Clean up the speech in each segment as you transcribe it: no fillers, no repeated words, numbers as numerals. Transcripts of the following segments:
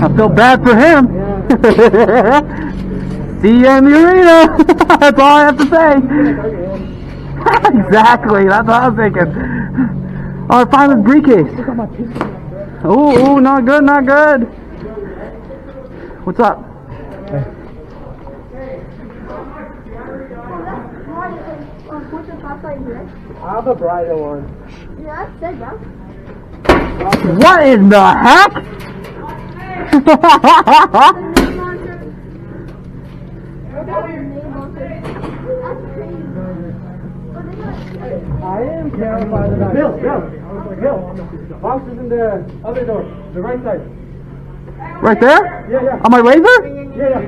I feel bad for him. Yeah. See you in the arena. That's all I have to say. Exactly. That's what I was thinking. Oh, I found his briefcase. Oh, not good, not good. What's up? I have a brighter one. Yeah, that's dead, bro. What in the heck? I am terrified of that. Bill. Box is in the other door, the right side. Right there? Yeah. On my razor? Yeah.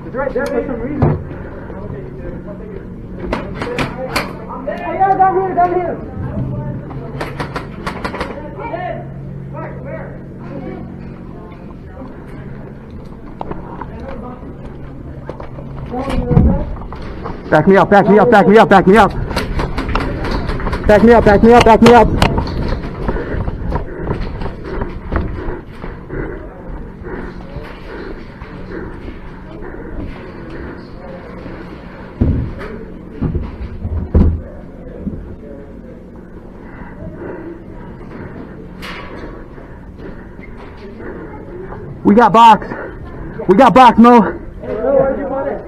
It's right there for some reason. Oh yeah, down here. Back me up. We got box, Mo. Where'd you want it?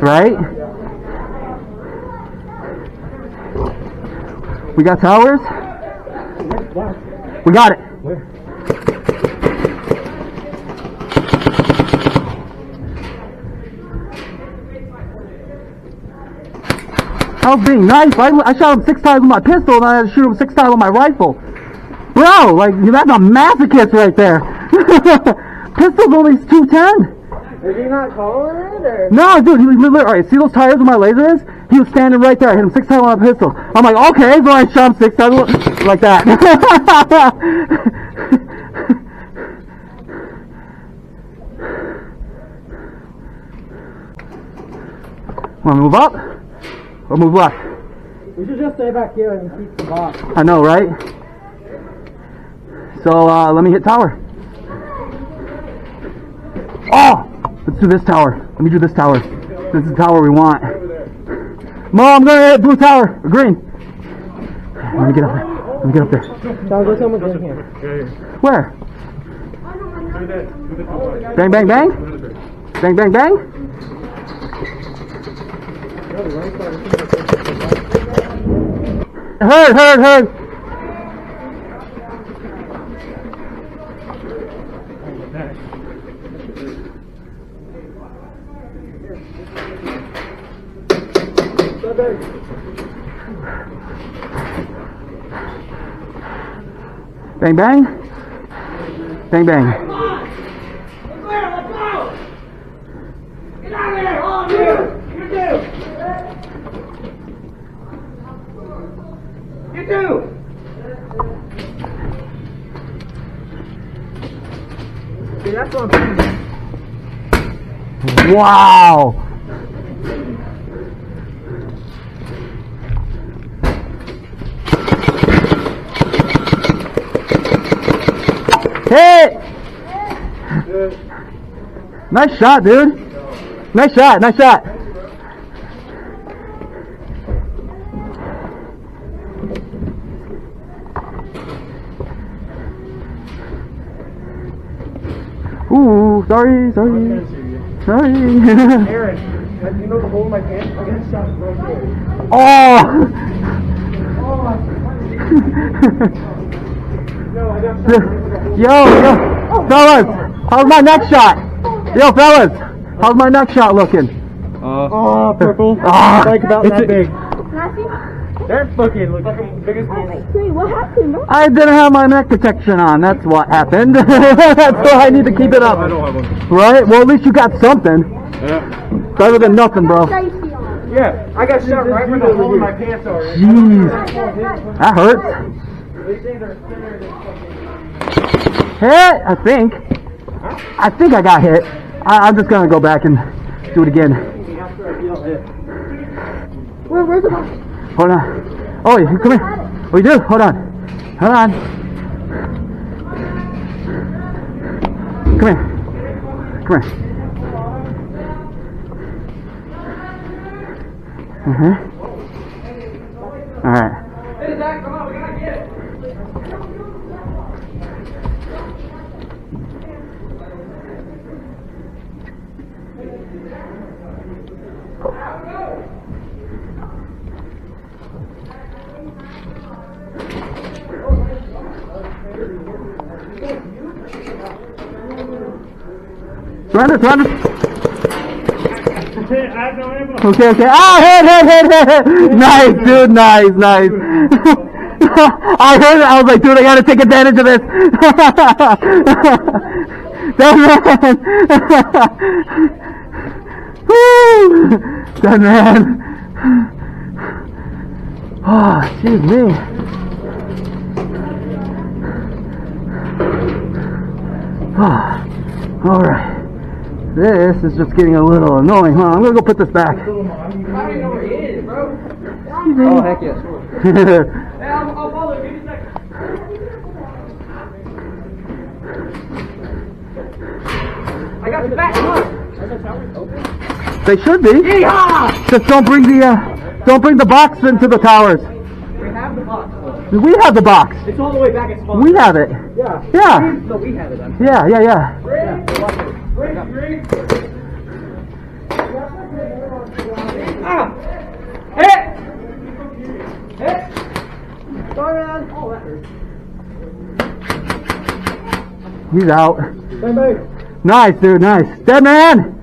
Right? We got towers? We got it. I was being nice. I shot him 6 times with my pistol, and I had to shoot him 6 times with my rifle. Bro, like, that's a masochist right there. Pistol's only 210. Is he not calling it, or? No, dude, he was literally, alright, see those tires where my laser is? He was standing right there. I hit him 6 times with my pistol. I'm like, okay, so I shot him 6 times like that. Wanna move up? Or move left? We should just stay back here and keep the box. I know, right? So, let me hit tower. Oh! Let's do this tower. Let me do this tower. This is the tower we want. Mo, I'm gonna hit blue tower. Or green. Let me get up there. John, go tell me in here. Where? Bang, bang, bang? Bang, bang, bang? Heard. Bang, bang. Bang, bang. Let's go! Get out of there! All of you! You two! See, that's what I'm saying. Wow! Hit! Nice shot, dude. Nice shot. Ooh, sorry. Aaron, you know the hole in my pants? I got shot right there. Oh! No, I got shot. Yo, fellas, how's my next shot? Yo, fellas, how's my next shot looking? Oh, purple. Like about that big. That fucking looks like the biggest booty. Wait, what happened, bro? I didn't have my neck protection on. That's what happened. That's why I need to keep it up. I don't have one. Right? Well, at least you got something. Yeah. Better than nothing, bro. Safety on. Yeah, I got shot right where the hole in my pants are. Jeez. That hurts. Hit, I think. I think I got hit. I'm just gonna go back and do it again. Where's the box? Hold on. Oh, come here. We do. Hold on. Hold on. Come here. Come here. All right. Hey, Zach, come on, we gotta get it. Surrender. I have no ammo. Okay. Ah, hit. Nice, dude. Nice. I heard it. I was like, dude, I gotta take advantage of this. Dead man. Woo! Dead man. Oh, excuse me. Oh, all right. This is just getting a little annoying. Huh? I'm gonna go put this back. I don't even know where he is, bro. Oh, heck yeah, sure. Hey, I'll follow you. Give me a second. I got the back. Come on. They should be. Yeehaw! Just don't bring the box into the towers. We have the box, though. We have the box. It's all the way back at spawn. We have it. Yeah. Yeah. No, we have it. I'm Yeah. Green. Ah! Hit! Sorry, man. Oh, that hurt. He's out. Stand by. Nice, dude. Nice. Dead man.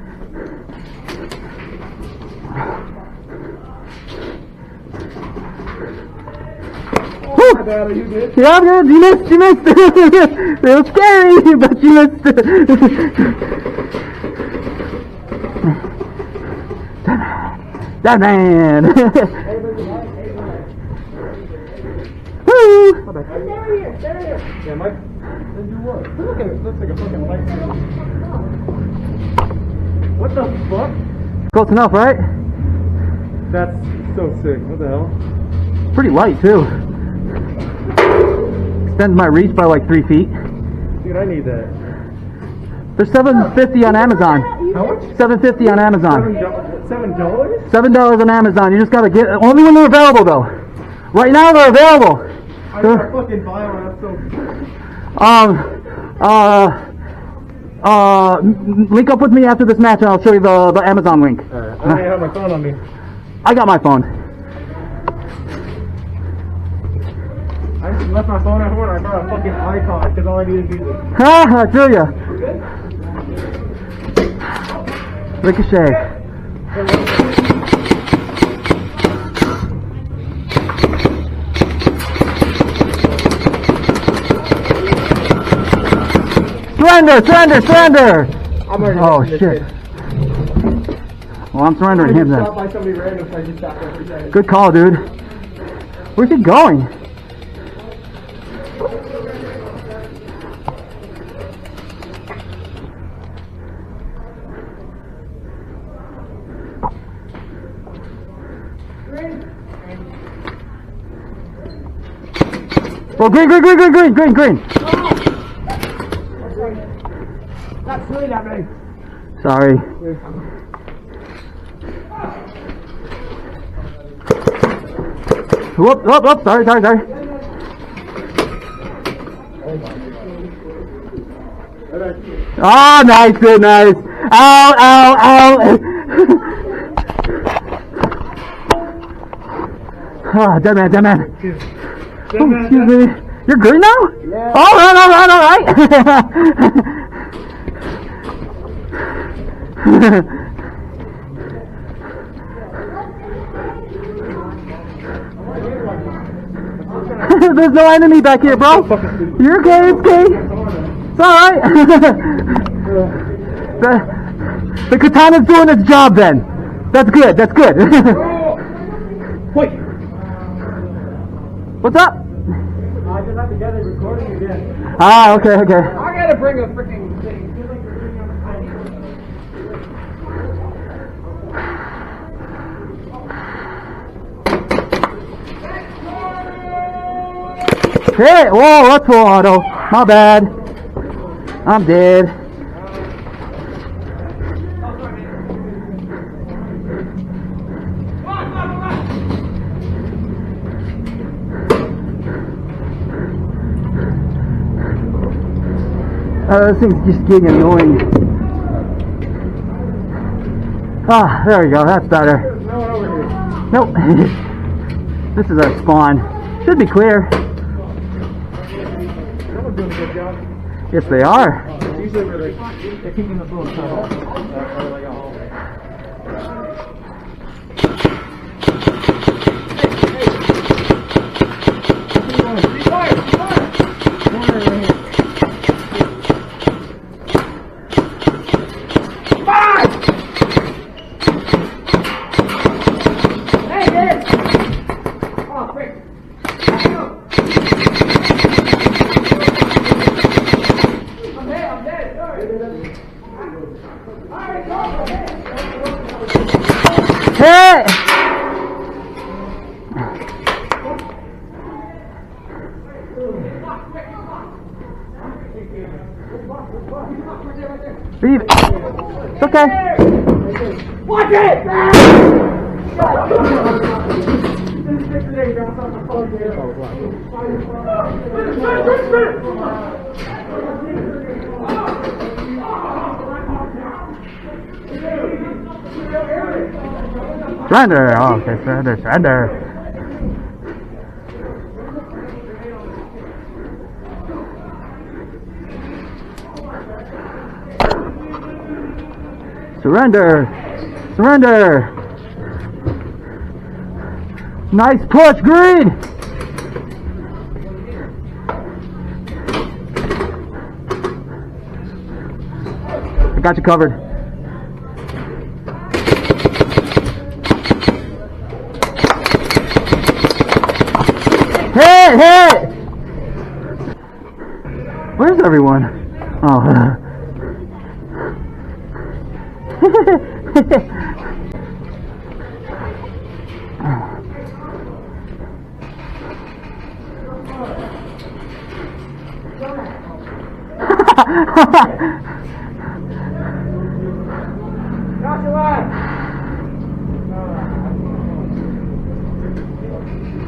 My bad, are you good? Yeah, I'm good. You missed. It was scary, but you missed. That man. Woo! Yeah, Mike. Then do what? Look at it. Looks like a fucking light. What the fuck? Close enough, right? That's so sick. What the hell? Pretty light too. Extends my reach by like 3 feet. Dude, I need that. They're $7.50 on Amazon. How much? $7.50 on Amazon. $7? $7 on Amazon. You just gotta get only when they're available though. Right now they're available. I got fucking buy one. That's so. Link up with me after this match and I'll show you the Amazon link. I don't even have my phone on me. I got my phone. I just left my phone at home and I brought a fucking icon because all I need is music. Ha! I feel ya. Ricochet. Surrender! I'm already Oh this shit. kid. Well, I'm surrendering him Shot then. by somebody random, so I just shot every second. Good call, dude. Where's he going? Oh, green! Stop shooting at me. Sorry. Whoop, sorry. Ah, nice, dude, nice. Ow. Ah, dead man. Oh, excuse me. You're green now? Yeah. All right. There's no enemy back here, bro. You're okay, it's okay. It's alright. the katana's doing its job then. That's good. Wait. What's up? I just have to get it recording again. Ah, okay. I gotta bring a freaking thing. Hey, whoa, that's full auto. My bad. I'm dead. This thing's just getting annoying. Ah, there we go. That's better. No one over here. Nope. This is our spawn. Should be clear. Someone's doing a good job. Yes, they are. Usually they're keeping the phone tunnel. Hey! Leave it. It's okay. Watch it! Surrender. Oh, okay, surrender, surrender. Surrender. Surrender. Nice push, green. I got you covered. Hey, hey! Where's everyone? Oh.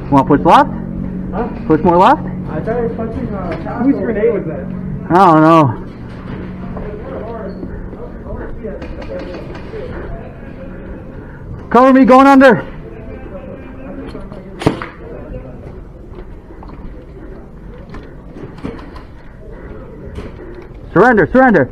Want to push left? Huh? Push more left? I tried punching, whose grenade was that? I don't know. Cover me going under. Surrender, surrender.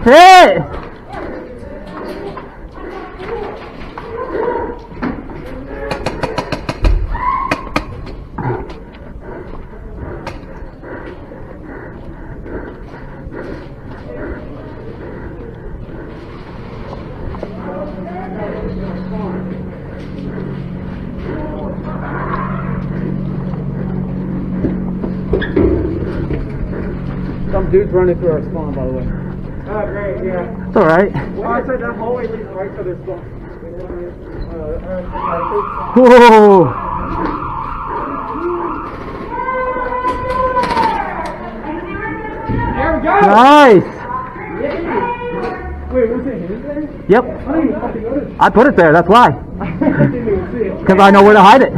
Hey! Some dude's running through our spawn, by the way. Oh, great, yeah. It's alright. Well, I said that hallway leads right to their spawn. Whoa! There we go! Nice! Wait, was it his there? Yep. I didn't even fucking notice. I put it there, that's why. I didn't even see it. Because I know where to hide it.